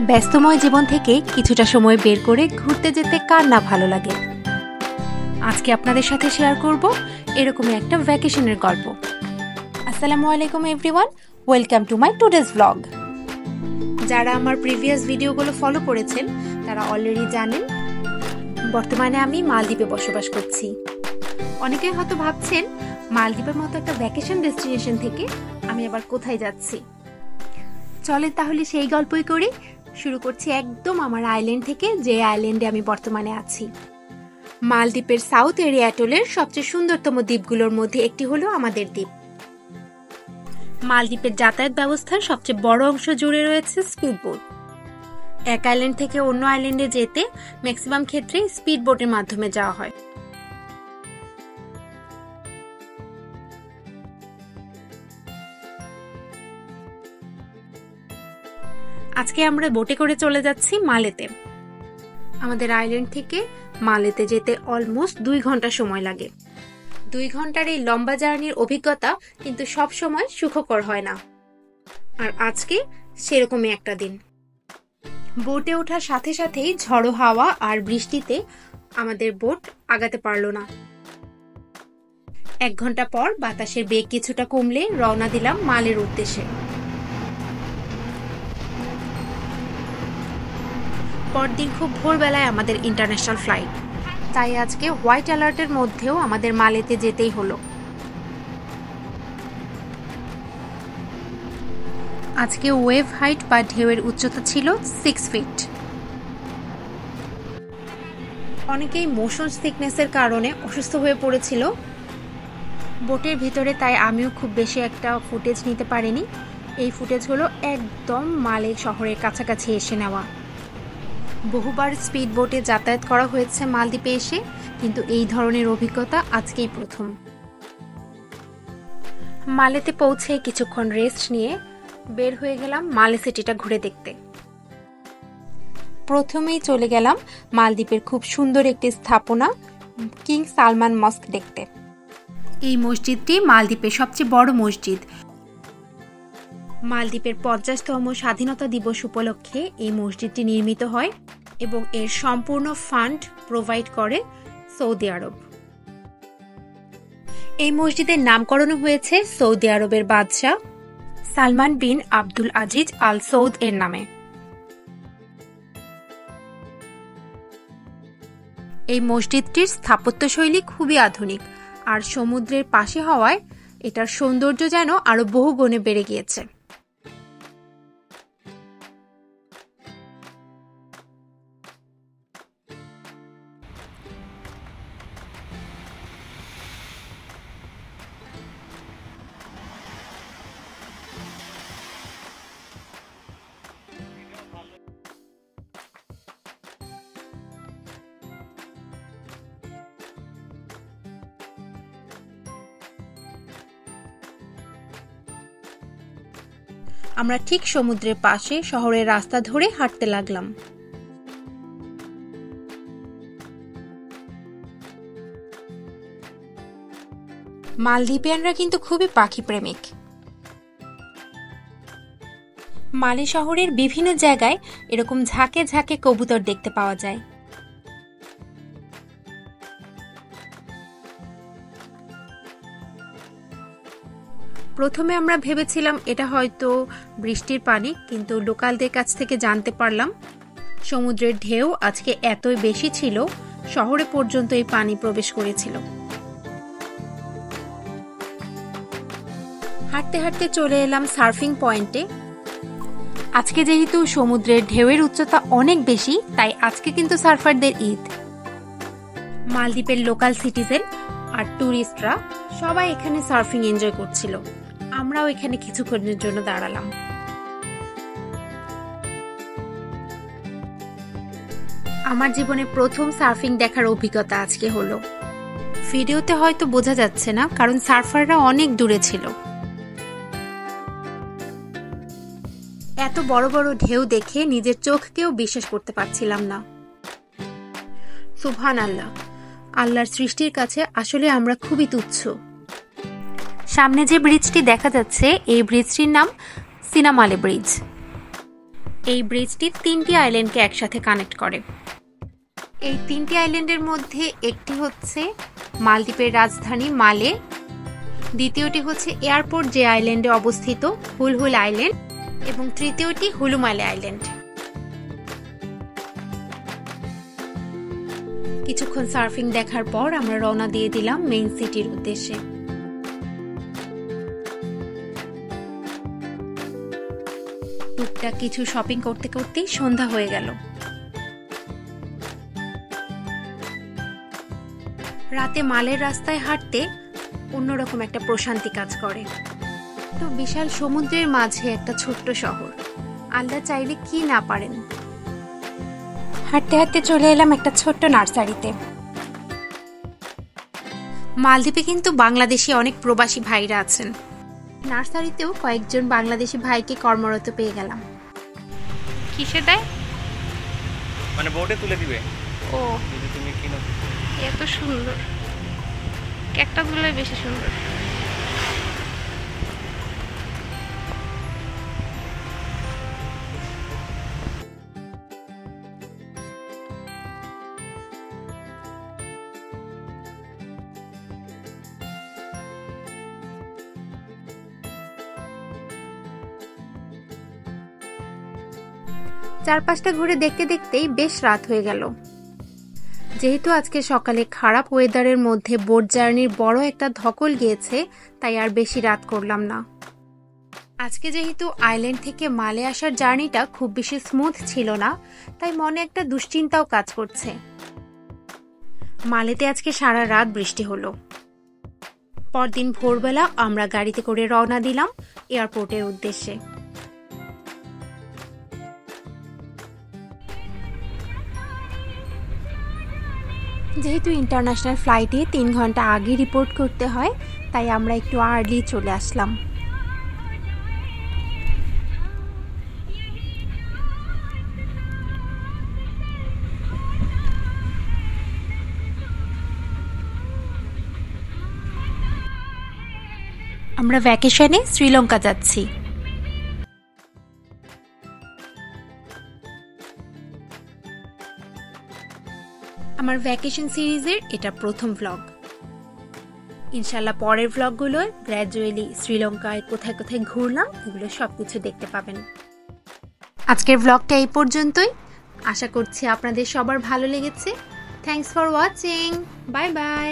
ব্যস্তময় জীবন থেকে কিছুটা সময় বের করে ঘুরতে যেতে কার না ভালো লাগে। আজকে আপনাদের সাথে শেয়ার করব এরকমই একটা ভ্যাকেশনের গল্প। আসসালামু আলাইকুম everyone, welcome to my today's blog. যারা আমার প্রিভিয়াস ভিডিওগুলো ফলো করেছেন তারা অলরেডি জানেন বর্তমানে আমি মালদ্বীপে বসবাস করছি। অনেকেই হয়তো ভাবছেন মালদ্বীপের মতো একটা ভ্যাকেশন ডেস্টিনেশন থেকে আমি আবার কোথায় যাচ্ছি। চলেন তাহলে সেই গল্পই করি। শুরু করছি একদম আমার আইল্যান্ড থেকে, যে আইল্যান্ডে আমি বর্তমানে আছি। মালদ্বীপের সাউথ এরিয়া অ্যাটলের সবচেয়ে সুন্দরতম দ্বীপগুলোর মধ্যে একটি হলো আমাদের দ্বীপ। মালদ্বীপের যাতায়াত ব্যবস্থার সবচেয়ে বড় অংশ জুড়ে রয়েছে স্পিডবোট। এক আইল্যান্ড থেকে অন্য আইল্যান্ডে যেতে ম্যাক্সিমাম ক্ষেত্রে স্পিডবোটের মাধ্যমে যাওয়া হয়। আজকে আমরা বোটে করে চলে যাচ্ছি মালেতে। আমাদের আইল্যান্ড থেকে মালেতে যেতে অলমোস্ট 2 ঘন্টা সময় লাগে। 2 ঘন্টার এই লম্বা জার্নির অভিজ্ঞতা কিন্তু সব সময় সুখকর হয় না, আর আজকে সেরকমই একটা দিন। বোটে ওঠার সাথে সাথেই ঝড়ো হাওয়া আর বৃষ্টিতে আমাদের বোট আগাতে পারলো না। 1 ঘন্টা পর বাতাসের বেগ কিছুটা কমলে রওনা দিলাম মালের উদ্দেশ্যে। পরদিন খুব ভোরবেলায় আমাদের ইন্টারন্যাশনাল ফ্লাইট, তাই আজকে হোয়াইট অ্যালার্টের মধ্যেও আমাদের মালেতে যেতেই হলো। আজকে ওয়েভ হাইট বা ঢেউয়ের উচ্চতা ছিল 6 ফিট। অনেকেই মোশন সিকনেসের কারণে অসুস্থ হয়ে পড়েছিল বোটের ভিতরে, তাই আমিও খুব বেশি একটা ফুটেজ নিতে পারিনি। এই ফুটেজ হলো একদম মালে শহরের কাছাকাছি এসে নেওয়া। বহুবার স্পিড বোটে যাতায়াত করা হয়েছে মালদ্বীপে এসে, কিন্তু এই ধরনের অভিজ্ঞতা আজকেই প্রথম। মালেতে পৌঁছে কিছুক্ষণ রেস্ট নিয়ে বের হয়ে গেলাম মালে সিটিটা ঘুরে দেখতে। প্রথমেই চলে গেলাম মালদ্বীপের খুব সুন্দর একটি স্থাপনা কিং সালমান মস্ক দেখতে। এই মসজিদটি মালদ্বীপের সবচেয়ে বড় মসজিদ। মালদ্বীপের 50তম স্বাধীনতা দিবস উপলক্ষে এই মসজিদটি নির্মিত হয় এবং এর সম্পূর্ণ ফান্ড প্রোভাইড করে সৌদি আরব। এই মসজিদের নামকরণ হয়েছে সৌদি আরবের বাদশাহ সালমান বিন আব্দুল আজিজ আল সৌদ এর নামে। এই মসজিদটির স্থাপত্যশৈলী খুবই আধুনিক, আর সমুদ্রের পাশে হওয়ায় এটার সৌন্দর্য যেন আরো বহুগুণে বেড়ে গিয়েছে। আমরা ঠিক সমুদ্রের পাশে শহরের রাস্তা ধরে হাঁটতে লাগলাম। মালদ্বীপিয়ানরা কিন্তু খুবই পাখি প্রেমিক। মালে শহরের বিভিন্ন জায়গায় এরকম ঝাঁকে ঝাঁকে কবুতর দেখতে পাওয়া যায়। প্রথমে আমরা ভেবেছিলাম এটা হয়তো বৃষ্টির পানি, কিন্তু লোকালদের কাছ থেকে জানতে পারলাম সমুদ্রের ঢেউ আজকে এতই বেশি ছিল শহরে পর্যন্ত এই পানি প্রবেশ করেছিল। হাঁটতে হাঁটতে চলে এলাম সার্ফিং পয়েন্টে। আজকে যেহেতু সমুদ্রের ঢেউয়ের উচ্চতা অনেক বেশি, তাই আজকে কিন্তু সার্ফারদের ঈদ। মালদ্বীপের লোকাল সিটিজেন আর ট্যুরিস্টরা সবাই এখানে সার্ফিং এনজয় করছিল। আমরাও এখানে কিছুক্ষণের জন্য দাঁড়ালাম। আমার জীবনে প্রথম সার্ফিং দেখার অভিজ্ঞতা আজকে হলো। ভিডিওতে হয়তো বোঝা যাচ্ছে না, কারণ সার্ফাররা অনেক দূরে ছিল। এত বড় বড় ঢেউ দেখে নিজের চোখকেও বিশ্বাস করতে পারছিলাম না। সুবহানাল্লাহ, আল্লাহর সৃষ্টির কাছে আসলে আমরা খুবই তুচ্ছ। সামনে যে ব্রিজটি দেখা যাচ্ছে এই ব্রিজটির নাম সিনামালে ব্রিজ। এই ব্রিজটি 3টি আইল্যান্ডকে একসাথে কানেক্ট করে। এই 3টি আইল্যান্ডের মধ্যে একটি হচ্ছে মালদ্বীপের রাজধানী মালে, দ্বিতীয়টি হচ্ছে এয়ারপোর্ট যে আইল্যান্ডে অবস্থিত হুলহুল আইল্যান্ড, এবং তৃতীয়টি হুলুমালে আইল্যান্ড। কিছুক্ষণ সার্ফিং দেখার পর আমরা রওনা দিয়ে দিলাম মেইন সিটির উদ্দেশ্যে। টুকটাক কিছু শপিং করতে করতেই সন্ধ্যা হয়ে গেল। রাতে মালের রাস্তায় হাঁটতে অন্যরকম একটা প্রশান্তি কাজ করে। তো বিশাল সমুদ্রের মাঝে একটা ছোট্ট শহর, আল্লাহ চাইলে কি না পারেন। হাঁটতে হাঁটতে চলে এলাম একটা ছোট্ট নার্সারিতে। মালদ্বীপে কিন্তু বাংলাদেশি অনেক প্রবাসী ভাইরা আছেন। নার্সারিতেও কয়েকজন বাংলাদেশি ভাইকে কর্মরত পেয়ে গেলাম। কিসে দেয়? মানে বোর্ডে তুলে দিবে। ও, যদি তুমি কিনো। এত সুন্দর, ক্যাকটাসগুলোই বেশি সুন্দর। চারপাশটা ঘুরে দেখতে দেখতেই বেশ রাত হয়ে গেল। যেহেতু আজকে সকালে খারাপ ওয়েদারের মধ্যে বোট জার্নির বড় একটা ধকল গিয়েছে, তাই আর বেশি রাত করলাম না। আজকে যেহেতু আইল্যান্ড থেকে মালে আসার জার্নিটা খুব বেশি স্মুথ ছিল না, তাই মনে একটা দুশ্চিন্তাও কাজ করছে। মালেতে আজকে সারা রাত বৃষ্টি হলো। পরদিন ভোরবেলা আমরা গাড়িতে করে রওনা দিলাম এয়ারপোর্টের উদ্দেশ্যে। যেহেতু ইন্টারন্যাশনাল ফ্লাইটে 3 ঘন্টা আগে রিপোর্ট করতে হয়, তাই আমরা একটু আর্লি চলে আসলাম। আমরা ভ্যাকেশনে শ্রীলঙ্কা যাচ্ছি। আমার ভ্যাকেশন সিরিজের এটা প্রথম ভ্লগ। ইনশাল্লাহ পরের ভ্লগগুলো গ্র্যাজুয়ালি শ্রীলঙ্কায় কোথায় কোথায় ঘুরলাম এগুলো সবকিছু দেখতে পাবেন। আজকের ভ্লগটা এই পর্যন্তই। আশা করছি আপনাদের সবার ভালো লেগেছে। Thanks for watching. Bye bye.